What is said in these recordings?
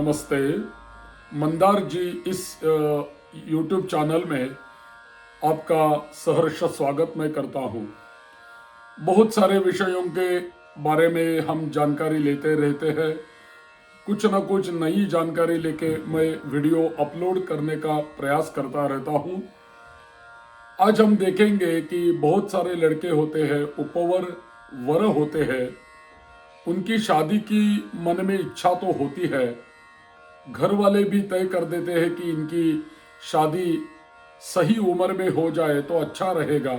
नमस्ते। मंदार जी, इस YouTube channel में आपका सहर्ष स्वागत मैं करता हूँ। बहुत सारे विषयों के बारे में हम जानकारी लेते रहते हैं। कुछ न कुछ नई जानकारी लेके मैं वीडियो अपलोड करने का प्रयास करता रहता हूँ। आज हम देखेंगे कि बहुत सारे लड़के होते हैं, उपवर वर होते हैं, उनकी शादी की मन में इच्छा तो होती है, घर वाले भी तय कर देते हैं कि इनकी शादी सही उम्र में हो जाए तो अच्छा रहेगा,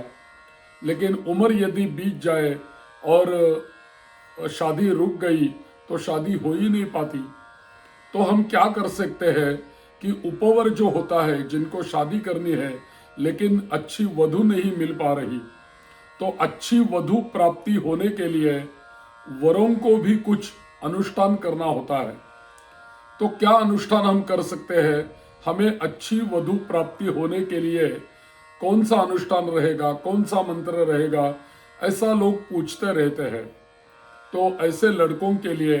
लेकिन उम्र यदि बीत जाए और शादी रुक गई तो शादी हो ही नहीं पाती। तो हम क्या कर सकते हैं कि उपवर जो होता है, जिनको शादी करनी है लेकिन अच्छी वधू नहीं मिल पा रही, तो अच्छी वधू प्राप्ति होने के लिए वरों को भी कुछ अनुष्ठान करना होता है। तो क्या अनुष्ठान हम कर सकते हैं? हमें अच्छी वधू प्राप्ति होने के लिए कौन सा अनुष्ठान रहेगा, कौन सा मंत्र रहेगा, ऐसा लोग पूछते रहते हैं। तो ऐसे लड़कों के लिए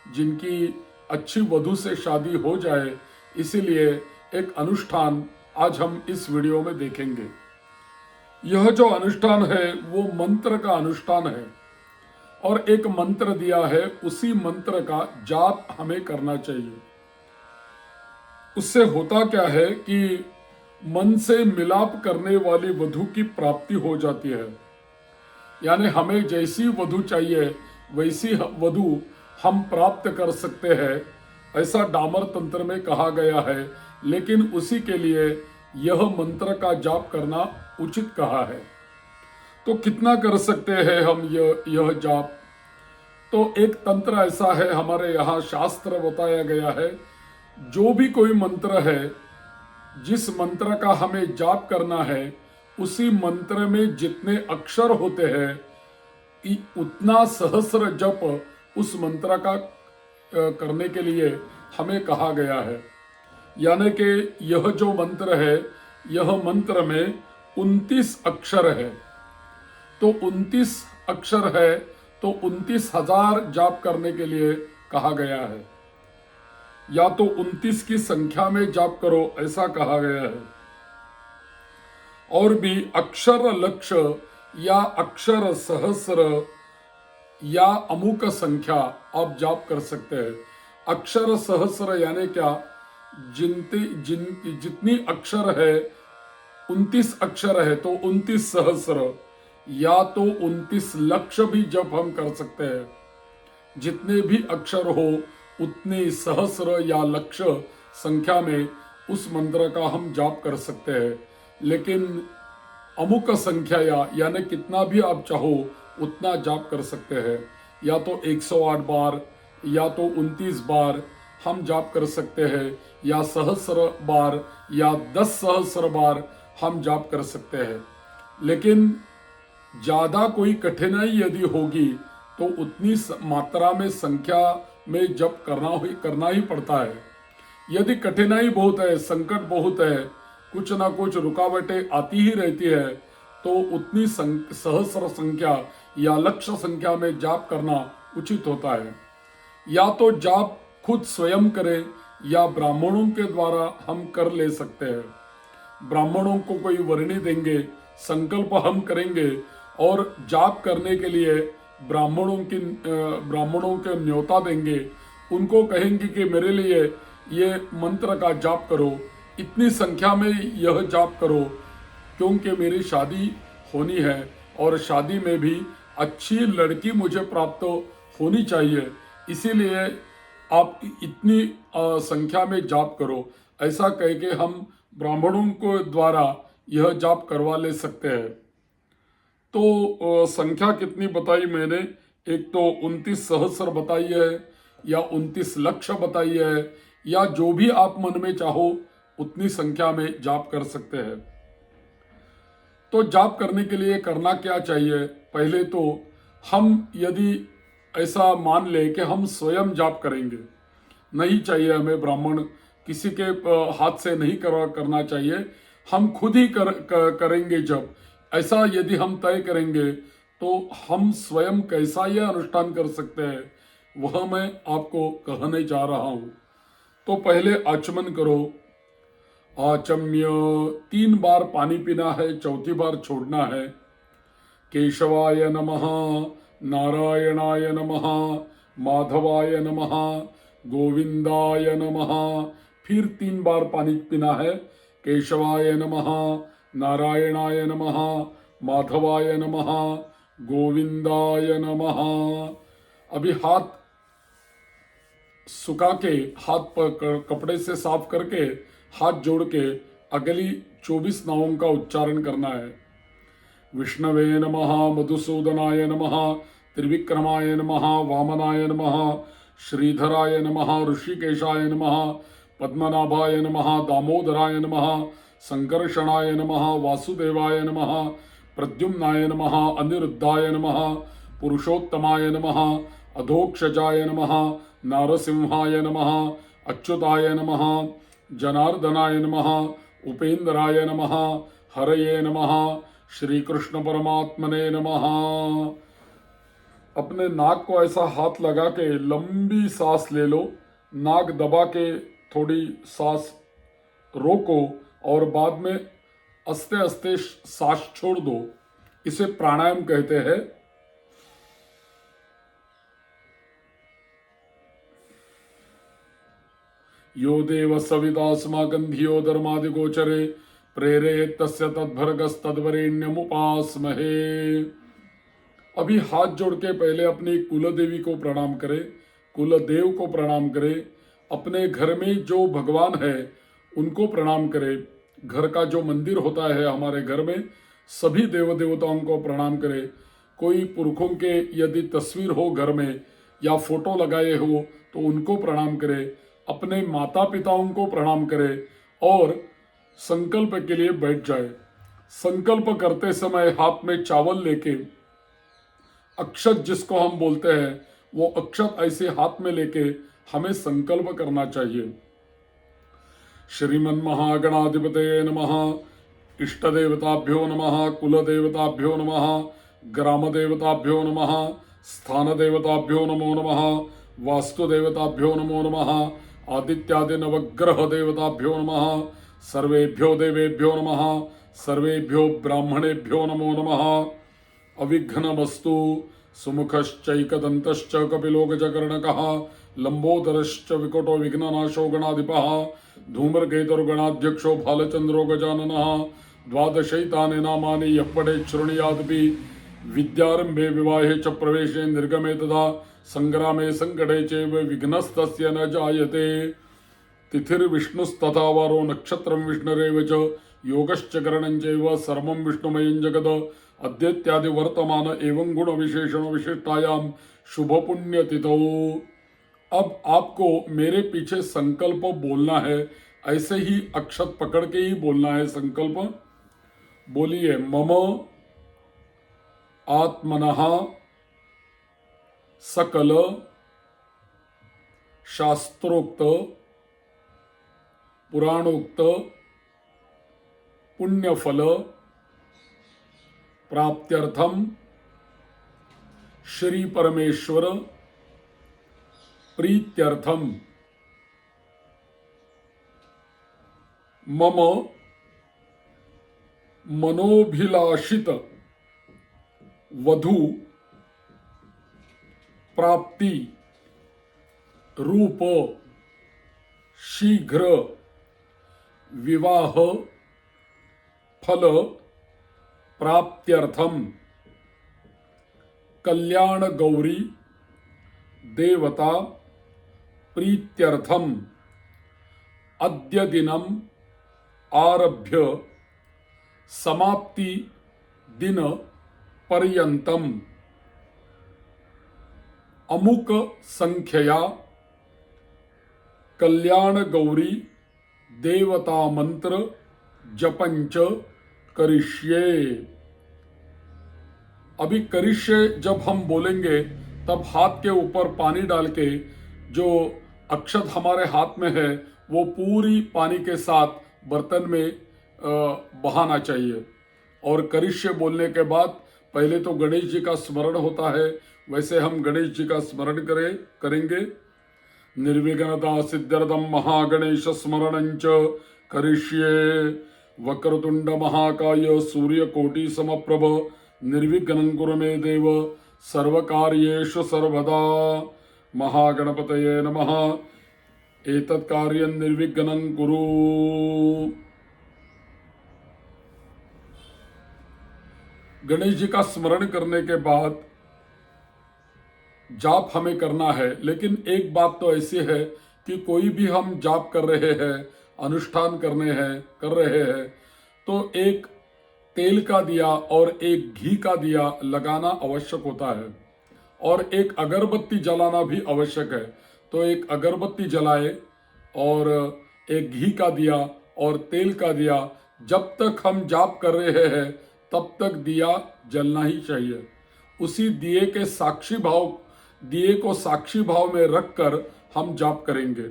जिनकी अच्छी वधू से शादी हो जाए, इसीलिए एक अनुष्ठान आज हम इस वीडियो में देखेंगे। यह जो अनुष्ठान है वो मंत्र का अनुष्ठान है और एक मंत्र दिया है, उसी मंत्र का जाप हमें करना चाहिए। उससे होता क्या है कि मन से मिलाप करने वाली वधू की प्राप्ति हो जाती है। यानी हमें जैसी वधू चाहिए वैसी वधू हम प्राप्त कर सकते हैं, ऐसा डामर तंत्र में कहा गया है। लेकिन उसी के लिए यह मंत्र का जाप करना उचित कहा है। तो कितना कर सकते हैं हम यह जाप? तो एक तंत्र ऐसा है, हमारे यहाँ शास्त्र बताया गया है, जो भी कोई मंत्र है, जिस मंत्र का हमें जाप करना है, उसी मंत्र में जितने अक्षर होते हैं उतना सहस्र जप उस मंत्र का करने के लिए हमें कहा गया है। यानी कि यह जो मंत्र है, यह मंत्र में 29 अक्षर है। तो 29 अक्षर है तो 29,000 जाप करने के लिए कहा गया है। या तो 29 की संख्या में जाप करो, ऐसा कहा गया है। और भी अक्षर लक्ष्य या अक्षर सहस्र या अमुक संख्या आप जाप कर सकते हैं। अक्षर सहस्र यानी क्या? जितनी अक्षर है, 29 अक्षर है तो 29 सहस्र या तो 29 लक्ष्य भी जप हम कर सकते हैं। जितने भी अक्षर हो उतनी सहस्र या लक्ष्य संख्या में उस मंत्र का हम जाप कर सकते हैं। लेकिन अमुक संख्या यानी कितना भी आप चाहो उतना जाप कर सकते हैं। या तो 108 बार या तो 29 बार हम जाप कर सकते हैं, या सहस्र बार या 10 सहस्र बार हम जाप कर सकते हैं। लेकिन ज़्यादा कोई कठिनाई यदि होगी तो उतनी मात्रा में संख्या में जप करना ही पड़ता है। यदि कठिनाई बहुत है, संकट बहुत है, कुछ ना कुछ रुकावटें आती ही रहती है, तो उतनी सहस्र संख्या या लक्ष्य संख्या में जाप करना उचित होता है। या तो जाप खुद स्वयं करें या ब्राह्मणों के द्वारा हम कर ले सकते हैं। ब्राह्मणों को कोई वर्णी देंगे, संकल्प हम करेंगे और जाप करने के लिए ब्राह्मणों के न्योता देंगे। उनको कहेंगे कि मेरे लिए ये मंत्र का जाप करो, इतनी संख्या में यह जाप करो, क्योंकि मेरी शादी होनी है और शादी में भी अच्छी लड़की मुझे प्राप्त होनी चाहिए, इसीलिए आप इतनी संख्या में जाप करो। ऐसा कह के हम ब्राह्मणों को द्वारा यह जाप करवा ले सकते हैं। तो संख्या कितनी बताई मैंने? एक तो 29 सहस्र बताई है, या 29 लक्ष्य बताई है, या जो भी आप मन में चाहो उतनी संख्या में जाप कर सकते हैं। तो जाप करने के लिए करना क्या चाहिए? पहले तो हम यदि ऐसा मान ले कि हम स्वयं जाप करेंगे, नहीं चाहिए हमें ब्राह्मण किसी के हाथ से नहीं करना चाहिए, हम खुद ही करेंगे जब। ऐसा यदि हम तय करेंगे तो हम स्वयं कैसा यह अनुष्ठान कर सकते हैं, वह मैं आपको कहने जा रहा हूँ। तो पहले आचमन करो। आचम्य 3 बार पानी पीना है, चौथी बार छोड़ना है। केशवाय नमः, नारायणाय नमः, माधवाय नमः, गोविंदाय नमः। फिर 3 बार पानी पीना है। केशवाय नमः, नारायणाय नमः, माधवाय नमः, गोविंदाय नमः। अभी हाथ सुखा के, हाथ पर कपड़े से साफ करके, हाथ जोड़ के अगली 24 नामों का उच्चारण करना है। विष्णवे नमः, मधुसूदनाय नमः, त्रिविक्रमाय नमः, वामनाय नमः, श्रीधराय नमः, ऋषिकेशाय नमः, पद्मनाभाय नमः, दामोदराय नमः, संकर्षणाय नमः, वासुदेवाय नमः, प्रद्युम्नाय नमः, अनिरुद्धाय नमः, पुरुषोत्तमाय नमः, अधोक्षजाय नमः, नारसिंहाय नमः, अच्युताय नमः, जनार्दनाय नमः, उपेन्द्राय नमः, हरये नमः, श्री कृष्ण परमात्मने नमः। अपने नाक को ऐसा हाथ लगा के लंबी सांस ले लो। नाक दबा के थोड़ी सांस रोको और बाद में आस्ते आस्ते सांस छोड़ दो। इसे प्राणायाम कहते हैं। यो देव सवितास्माकं धियो धर्मादिगोचरे प्रेरयेत् तस्य तद्भर्गस्तद्वरेण्यमुपास्महे। अभी हाथ जोड़ के पहले अपनी कुल देवी को प्रणाम करें, कुल देव को प्रणाम करें। अपने घर में जो भगवान है उनको प्रणाम करें। घर का जो मंदिर होता है हमारे घर में, सभी देव देवताओं को प्रणाम करें। कोई पुरखों के यदि तस्वीर हो घर में या फोटो लगाए हो तो उनको प्रणाम करें। अपने माता पिताओं को प्रणाम करें और संकल्प के लिए बैठ जाए। संकल्प करते समय हाथ में चावल लेके, अक्षत जिसको हम बोलते हैं, वो अक्षत ऐसे हाथ में लेके हमें संकल्प करना चाहिए। श्रीमन महागणाधिपतये नमः, इष्ट देवताभ्यो नमः, कुल देवताभ्यो नमः, ग्राम देवताभ्यो नमः, स्थान देवताभ्यो नमो नमः, वास्तु देवताभ्यो नमो नमः, आदित्यादि नवग्रह देवताभ्यो नमः, सर्वेभ्यो देवेभ्यो नमः, सर्वेभ्यो ब्राह्मणेभ्यो नमो नमः। अविघ्नमस्तु। सुमुखश्चैकदन्तश्च कपिलो गजकर्णकः, लंबोदरश्च विकटो विघ्ननाशो गणाधिपः, धूम्रकेतुर्गणाध्यक्षो भालचंद्रो गजाननः। द्वादशैतानि नामानि यः पठेत् शृणुयादपि, विद्यारंभे विवाहे च प्रवेशे निर्गमे तथा संग्रामे संकटे चैव विघ्नस्तस्य न जायते। तिथिर्विष्णुस्तथा वारो नक्षत्रं विष्णुरेव च, योगश्च करणं चैव सर्वं विष्णुमयं जगत्। अद्यत्यादि वर्तमान एवं गुण विशेषण विशिष्टायां शुभ पुण्य तिथौ। अब आपको मेरे पीछे संकल्प बोलना है। ऐसे ही अक्षत पकड़ के ही बोलना है संकल्प। बोलिए, मम आत्मनः सकल शास्त्रोक्त पुराणोक्त पुण्यफल प्राप्त्यर्थम श्री परमेश्वर प्रीत्यर्थम मम मनोभिलाषित वधु प्राप्ति रूप शीघ्र विवाह फल प्राप्त्यर्थम कल्याण गौरी देवता प्रीत्यर्थम अद्य दिनम आरभ्य समाप्ति दिन पर्यंतम अमुक संख्यया कल्याण गौरी देवता मंत्र जपंच करिष्ये। अभी करिष्ये जब हम बोलेंगे तब हाथ के ऊपर पानी डाल के जो अक्षत हमारे हाथ में है वो पूरी पानी के साथ बर्तन में बहाना चाहिए। और करिष्ये बोलने के बाद पहले तो गणेश जी का स्मरण होता है, वैसे हम गणेश जी का स्मरण करेंगे। निर्विघ्नता सिद्ध्यर्थम महागणेश स्मरणं च करिष्ये। वक्रतुंड महाकाय सूर्यकोटि समप्रभ निर्विघ्नं कुरु मे देव सर्वकार्येषु सर्वदा। महागणपतये नमः। एतत् कार्यं निर्विघ्नं कुरु। गणेश जी का स्मरण करने के बाद जाप हमें करना है, लेकिन एक बात तो ऐसी है कि कोई भी हम जाप कर रहे हैं, अनुष्ठान कर रहे हैं, तो एक तेल का दिया और एक घी का दिया लगाना आवश्यक होता है और एक अगरबत्ती जलाना भी आवश्यक है। तो एक अगरबत्ती जलाए और एक घी का दिया और तेल का दिया, जब तक हम जाप कर रहे हैं तब तक दिया जलना ही चाहिए। उसी दिए को साक्षी भाव में रखकर हम जाप करेंगे।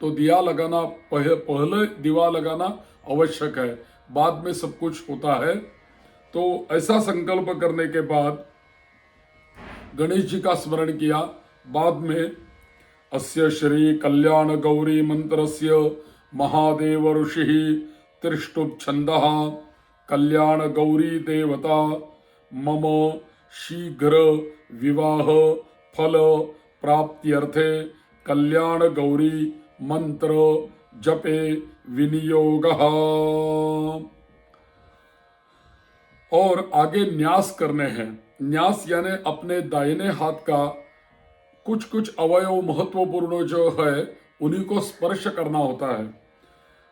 तो दिया लगाना पहले दिवा लगाना आवश्यक है, बाद में सब कुछ होता है। तो ऐसा संकल्प करने के बाद गणेश जी का स्मरण किया। बाद में अस्य श्री कल्याण गौरी मंत्रस्य महादेव ऋषि त्रिष्टुप छंदः कल्याण गौरी देवता मम शीघ्र विवाह फल प्राप्त्यर्थे कल्याण गौरी मंत्र जपे विनियोगः। और आगे न्यास करने हैं। न्यास यानी अपने दाहिने हाथ का कुछ कुछ अवयव महत्वपूर्ण जो है उन्हीं को स्पर्श करना होता है।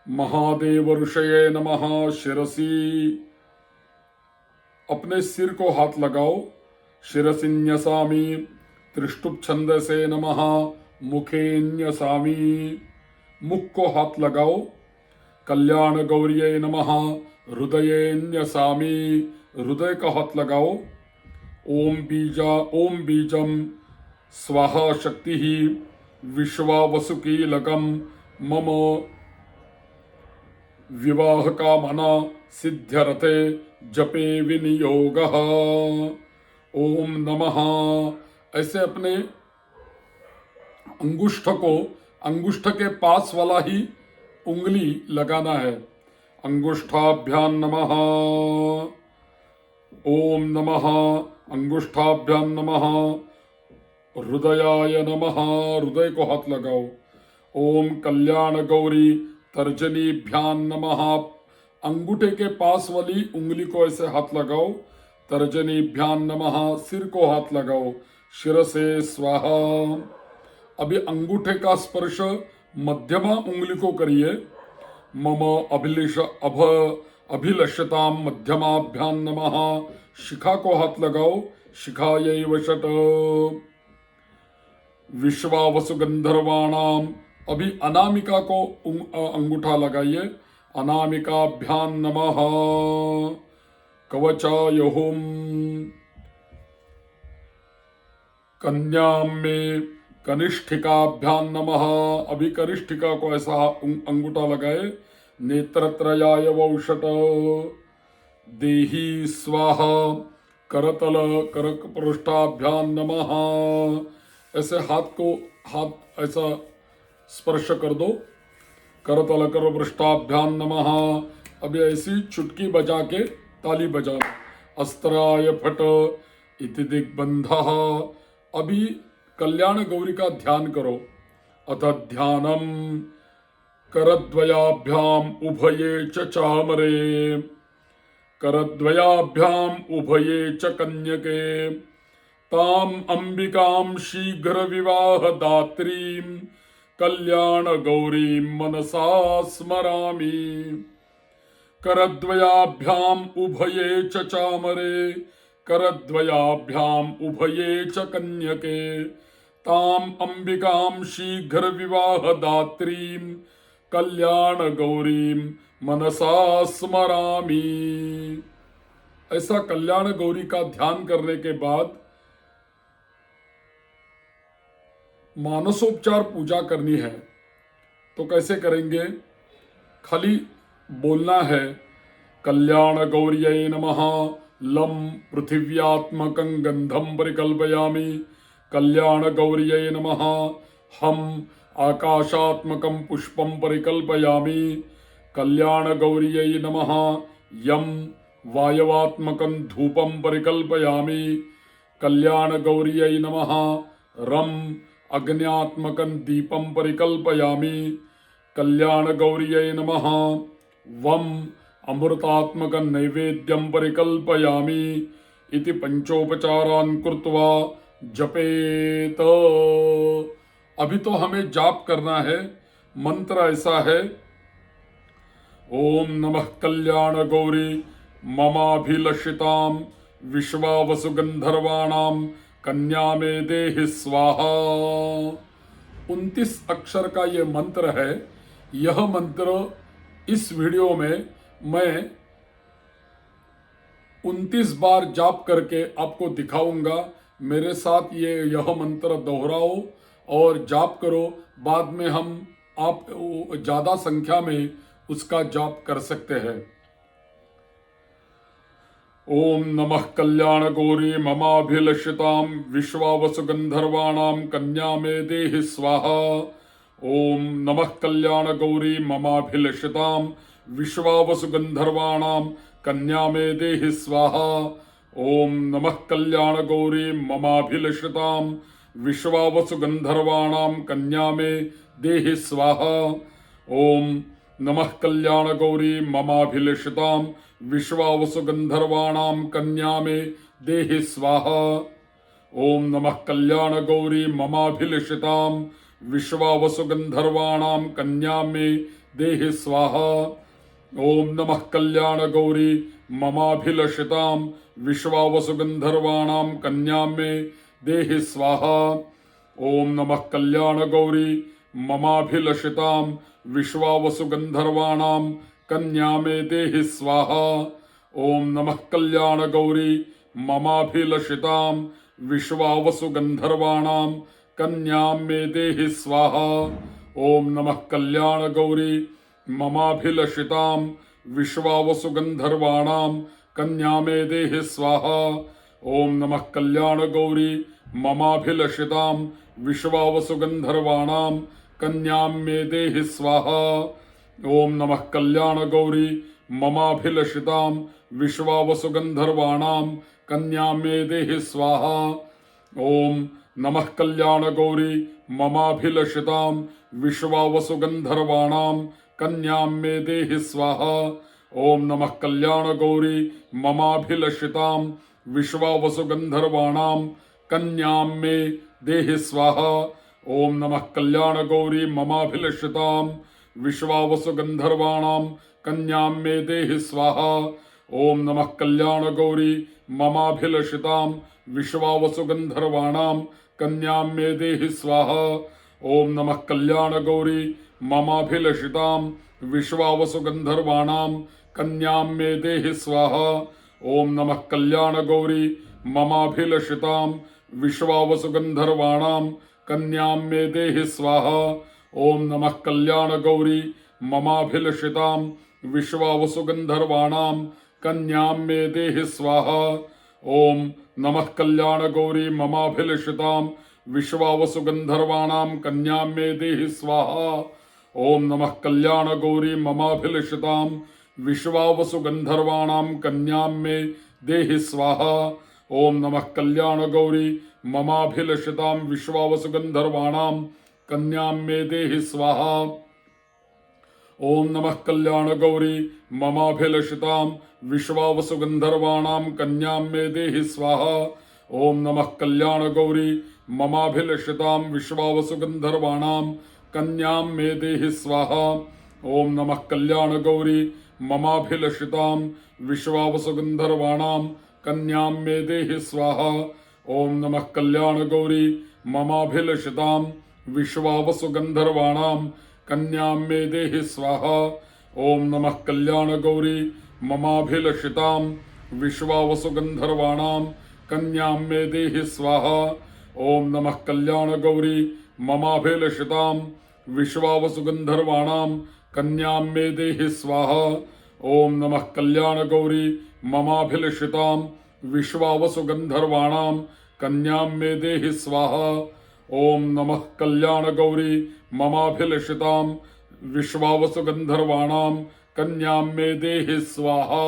महादेव ऋषये नमः शिरसी, अपने सिर को हाथ लगाओ। शिरसि न्यसामि त्रिष्टुप छंद से नमः मुखे न्यसामि, मुख को हाथ लगाओ। कल्याण गौरिये नमः हृदये न्यसामि, हृदय का हाथ लगाओ। ओम बीजम स्वाहा शक्ति ही विश्वावसुकीलकम मम विवाह का मना सिद्ध्यर्थे जपे विनियोगः। ओम नमः। ऐसे अपने अंगुष्ठ के पास वाला ही उंगली लगाना है। अंगुष्ठाभ्यां नमः। ओम नमः। अंगुष्ठाभ्यां नमः। हृदयाय नमः, हृदय को हाथ लगाओ। ओम कल्याण गौरी तर्जनीभ्यां नमः, अंगूठे के पास वाली उंगली को ऐसे हाथ लगाओ। तर्जनीभ्यां नमः, सिर को हाथ लगाओ। शिरसे स्वाहा। अभी अंगूठे का स्पर्श मध्यमा उंगली को करिए। मम अभिलषताम मध्यमाभ्यां नमः, शिखा को हाथ लगाओ। शिखायै वषट। विश्वावसु गंधर्वाणाम, अभी अनामिका को अंगूठा लगाइए। अनामिकाभ्यां नमः। कवचायुहुम। कन्याम में कनिष्ठिकाभ्यां नमः, अभी कनिष्ठिका को ऐसा अंगूठा लगाए। नेत्रत्रयाय वौषट। देही स्वाहा। करतल करक पृष्ठाभ्यां नमः, ऐसे हाथ ऐसा स्पर्श कर दो। करतल कर पृष्ठाभ्यां नमः। अभी ऐसी चुटकी बजा के ताली बजाना। अस्त्राय फट इति दिग्बंधः, अभी कल्याण गौरी का ध्यान करो। अथ ध्यानम करद्वयाभ्याम उभये च चामरे, करद्वयाभ्याम उभये च कन्यके, ताम अंबिकां शीघ्र विवाह दात्रीं कल्याण गौरी मनसा स्मरामि। करद्वयाभ्याम उभये च चामरे, करद्वयाभ्याम उभये च कन्यके, ताम अंबिकां शीघ्र विवाह दात्रीं कल्याण गौरीं मनसा स्मरामि। ऐसा कल्याण गौरी का ध्यान करने के बाद मानसोपचार पूजा करनी है। तो कैसे करेंगे? खाली बोलना है, कल्याण गौर्यै नमः लं पृथिव्यात्मकं गंधं परिकल्पयामि, कल्याण गौर्यै नमः हम आकाशात्मकं पुष्पं परिकल्पयामि कल्याणगौर्यै नमः। यं वायवात्मकं धूपं परिकल्पयामि कल्याणगौर्यै नमः। रं अग्न्यात्मकं दीपं परिकल्पयामि कल्याणगौर्यै नमः। वं अमृतात्मकं नैवेद्यं परिकल्पयामि इति पंचोपचारान् कृत्वा जपेत। अभी तो हमें जाप करना है। मंत्र ऐसा है, ओम नमः कल्याण गौरी ममाभिलषितां विश्वावसुगंधर्वाणां कन्या में देहि स्वाहा। 29 अक्षर का ये मंत्र है। यह मंत्र इस वीडियो में मैं 29 बार जाप करके आपको दिखाऊंगा। मेरे साथ यह मंत्र दोहराओ और जाप करो। बाद में हम आप ज्यादा संख्या में उसका जाप कर सकते हैं। ओम नमः कल्याण गौरी ममाभिलषितां विश्वावसुगंधर्वाणां कन्या में देहि स्वाहा। ओम नमः कल्याण गौरी ममाभिलषितां विश्वावसुगंधर्वाणां कन्या में देहि स्वाहा। ओम नमः कल्याण गौरी ममाभिलषितां विश्वावसुगंधर्वाणां कन्या में देहि स्वाहा। ओम नमः कल्याण गौरी ममाभिलषितां विश्वावसुगंधर्वाणां कन्या में देहि स्वाहा। ओम नमः कल्याण गौरी ममाभिलषितां विश्वावसुगंधर्वाणां कन्या में देहि स्वाहा। ओम नमः कल्याण गौरी ममाभिलषितां विश्वावसुगंधर्वाणां कन्या में देहि स्वाहा। ओम नमः कल्याण गौरी ममाभिलषितां विश्वावसुगंधर्वाणां कन्या में देहि स्वाहा। ओम नमः कल्याण गौरी ममाभिलषितां विश्वावसुगंधर्वाणां कन्या में देहि स्वाहा। ओम नमः कल्याण गौरी ममाभिलषितां विश्वावसुगंधर्वाणां कन्या में देहि स्वाहा। ओम नमः कल्याण गौरी ममाभिलषितां विश्वावसुगंधर्वाणां कन्या में देहि स्वाहा। ओम नमः कल्याण गौरी ममाभिलषितां विश्वावसुगंधर्वाणां कन्या में देहि स्वाहा। ओम नमः कल्याण गौरी ममाभिलषितां विश्वावसुगंधर्वाणां कन्या में देहि स्वाहा। ओम नमः कल्याण गौरी ममाभिलषितां विश्वावसुगंधर्वाणां कन्या में देहि स्वाहा। ओम नमः कल्याण गौरी ममाभिलषितां विश्वावसुगंधर्वाणां कन्या में देहि स्वाहा। ओम नमः कल्याण गौरी ममाभिलषितां विश्वावसुगंधर्वाणां कन्या में देहि स्वाहा। ओम नमः कल्याण गौरी ममाभिलषितां विश्वावसुगंधर्वाणां कन्या में देहि स्वाहा। ओम नमः कल्याण गौरी ममाभिलषितां विश्वावसुगंधर्वाणां कन्या में देहि स्वाहा। ओम नमः कल्याण गौरी ममाभिलषितां विश्वावसुगंधर्वाणां कन्या में देहि स्वाहा। ओम नमः कल्याण गौरी ममाभिलषितां विश्वावसुगंधर्वाणां कन्या में देहि स्वाहा। ओम नमः कल्याण गौरी ममाभिलषितां विश्वावसुगंधर्वाणां कन्या में देहि स्वाहा। ओम नमः कल्याण गौरी ममाभिलषितां विश्वावसुगंधर्वाणां कन्या में देहि स्वाहा। ओम नमः कल्याण गौरी ममाभिलषितां विश्वावसुगंधर्वाणां कन्या में देहि स्वाहा। ओम नमः कल्याण गौरी ममाभिलषितां विश्वावसुगंधर्वाणां कन्या में देहि स्वाहा। ओम नमः कल्याण गौरी ममाभिलषितां विश्वावसुगंधर्वाणां कन्या में देहि स्वाहा। ओम नमः कल्याण गौरी ममाभिलषितां विश्वावसुगंधर्वाणां कन्या में देहि स्वाहा। ओम नमः कल्याण गौरी ममाभिलषितां विश्वावसुगंधर्वाणां कन्या में देहि स्वाहा। ओम नमः कल्याण गौरी ममाभिलषितां विश्वावसुगंधर्वाणां कन्या में देहि स्वाहा। ओम नमः कल्याण गौरी ममाभिलषितां विश्वावसुगंधर्वाणां कन्या में देहि स्वाहा। ओम नमः कल्याण गौरी ममाभिलषिताम विश्वावसु गंधर्वाणाम कन्याम में देहि स्वाहा।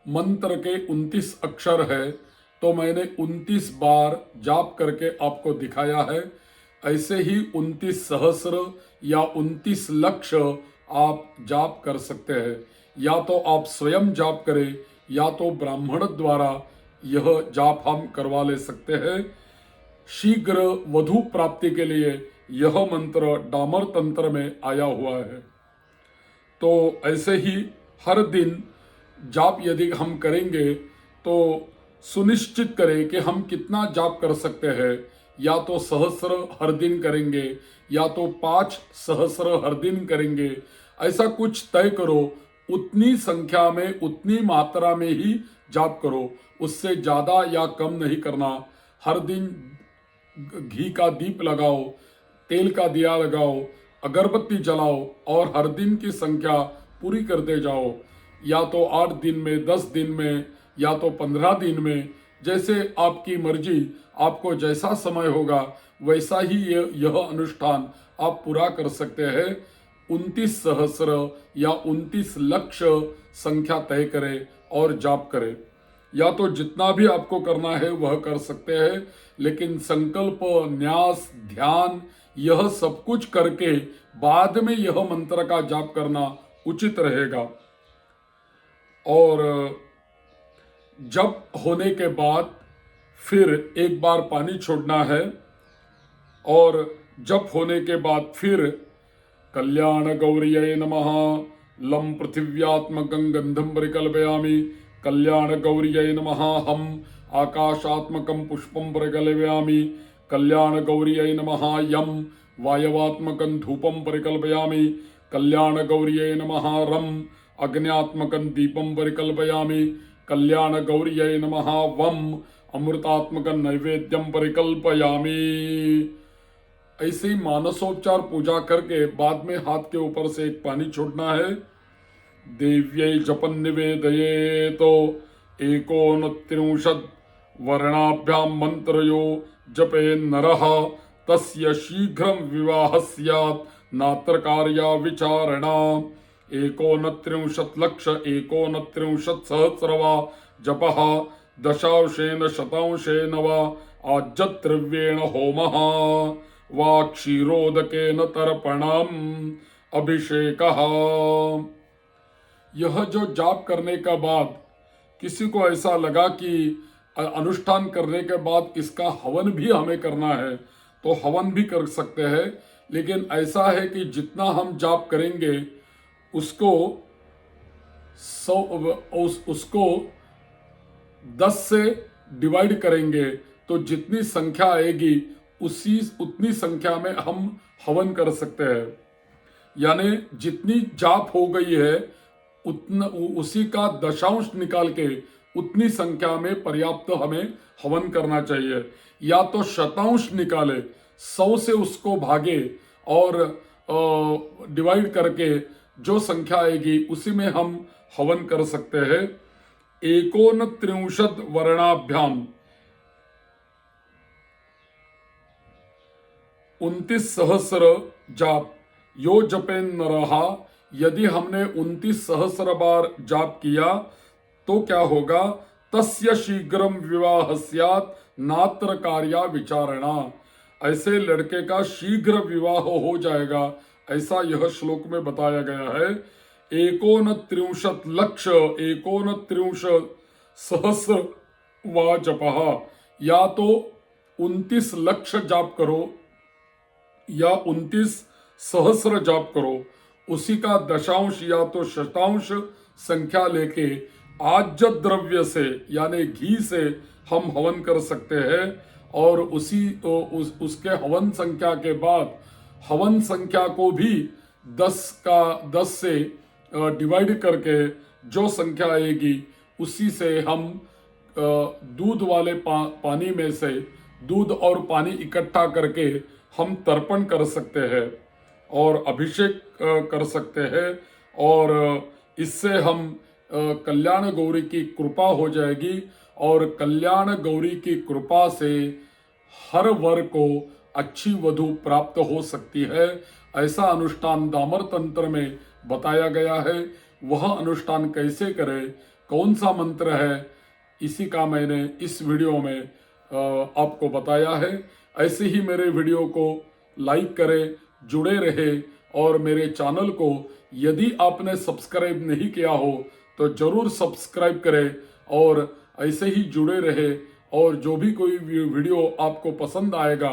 मंत्र के 29 अक्षर है, तो मैंने 29 बार जाप करके आपको दिखाया है। ऐसे ही 29 सहस्र या 29 लक्ष आप जाप कर सकते हैं। या तो आप स्वयं जाप करें या तो ब्राह्मण द्वारा यह जाप हम करवा ले सकते हैं। शीघ्र वधु प्राप्ति के लिए यह मंत्र डामर तंत्र में आया हुआ है। तो ऐसे ही हर दिन जाप यदि हम करेंगे तो सुनिश्चित करें कि हम कितना जाप कर सकते हैं। या तो सहस्र हर दिन करेंगे या तो 5 सहस्र हर दिन करेंगे। ऐसा कुछ तय करो, उतनी संख्या में उतनी मात्रा में ही जाप करो, उससे ज्यादा या कम नहीं करना। हर दिन घी का दीप लगाओ, तेल का दिया लगाओ, अगरबत्ती जलाओ और हर दिन की संख्या पूरी करते जाओ। या तो 8 दिन में, 10 दिन में या तो 15 दिन में, जैसे आपकी मर्जी, आपको जैसा समय होगा वैसा ही यह अनुष्ठान आप पूरा कर सकते हैं। 29 सहस्र या 29 लक्ष संख्या तय करें और जाप करें। या तो जितना भी आपको करना है वह कर सकते हैं, लेकिन संकल्प, न्यास, ध्यान यह सब कुछ करके बाद में यह मंत्र का जाप करना उचित रहेगा। और जब होने के बाद फिर एक बार पानी छोड़ना है और जप होने के बाद फिर कल्याण गौरिये नमः लं पृथिव्यात्मकं गंधं परिकल्पयामि, कल्याण गौरिये नमः हम आकाशात्मकं पुष्पं परिकल्पयामि, कल्याण गौरिये नमः यम वायवात्मकं धूपं परिकल्पयामि, कल्याण गौरिये नमः रम अग्न्यात्मकं दीपं परिकल्पयामि, कल्याण गौरिये नमः वम अमृतात्मकं नैवेद्यं परिकल्पयामि। ऐसे ही मानसोपचार पूजा करके बाद में हाथ के ऊपर से एक पानी छोड़ना है। देव्यै जपन निवेदये तो 39 वर्णाभ्यां मंत्रयो जपे नरः तस्य शीघ्रं विवाह स्यात् नात्र कार्या विचारणा। 39 लक्ष 39 सहस्र वा जपः दशांशेन शतांशेन वा आज्यद्रव्येण होमः वा क्षीरोदकेन तर्पणम् अभिषेकः। यह जो जाप करने का बाद किसी को ऐसा लगा कि अनुष्ठान करने के बाद इसका हवन भी हमें करना है तो हवन भी कर सकते हैं। लेकिन ऐसा है कि जितना हम जाप करेंगे उसको 10 से डिवाइड करेंगे तो जितनी संख्या आएगी उतनी संख्या में हम हवन कर सकते हैं। यानी जितनी जाप हो गई है उतना उसी का दशांश निकाल के उतनी संख्या में पर्याप्त हमें हवन करना चाहिए। या तो शतांश निकाले, 100 से उसको भागे और डिवाइड करके जो संख्या आएगी उसी में हम हवन कर सकते हैं। 39 वर्णाभ्याम 29 सहस्र जाप यो जपेन नरहा। यदि हमने 29 सहस्र बार जाप किया तो क्या होगा? तस्य शीघ्रम विवाह स्यात् नात्र कार्या विचारणा। ऐसे लड़के का शीघ्र विवाह हो जाएगा, ऐसा यह श्लोक में बताया गया है। 39 लक्ष 39 सहस्र वा जपः। या तो 29 लक्ष जाप करो या 29 सहस्र जाप करो, उसी का दशांश या तो शतांश संख्या लेके आज्य द्रव्य से यानी घी से हम हवन कर सकते हैं। और उसके हवन संख्या के बाद हवन संख्या को भी 10 से डिवाइड करके जो संख्या आएगी उसी से हम दूध वाले पानी में से दूध और पानी इकट्ठा करके हम तर्पण कर सकते हैं और अभिषेक कर सकते हैं। और इससे हम कल्याण गौरी की कृपा हो जाएगी और कल्याण गौरी की कृपा से हर वर को अच्छी वधु प्राप्त हो सकती है, ऐसा अनुष्ठान दामर तंत्र में बताया गया है। वह अनुष्ठान कैसे करें, कौन सा मंत्र है, इसी का मैंने इस वीडियो में आपको बताया है। ऐसे ही मेरे वीडियो को लाइक करें, जुड़े रहे, और मेरे चैनल को यदि आपने सब्सक्राइब नहीं किया हो तो जरूर सब्सक्राइब करें और ऐसे ही जुड़े रहे। और जो भी कोई वीडियो आपको पसंद आएगा,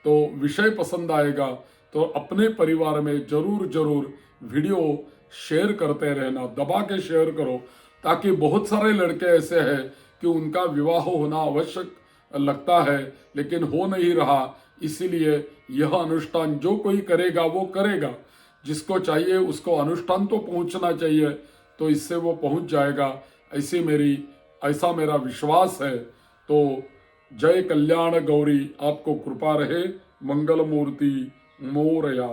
तो विषय पसंद आएगा, तो अपने परिवार में जरूर जरूर वीडियो शेयर करते रहना, दबा के शेयर करो, ताकि बहुत सारे लड़के ऐसे हैं कि उनका विवाह होना आवश्यक लगता है लेकिन हो नहीं रहा। इसीलिए यह अनुष्ठान जो कोई करेगा वो करेगा, जिसको चाहिए उसको अनुष्ठान तो पहुंचना चाहिए, तो इससे वो पहुंच जाएगा, ऐसा मेरा विश्वास है। तो जय कल्याण गौरी, आपको कृपा रहे। मंगल मूर्ति मोरया।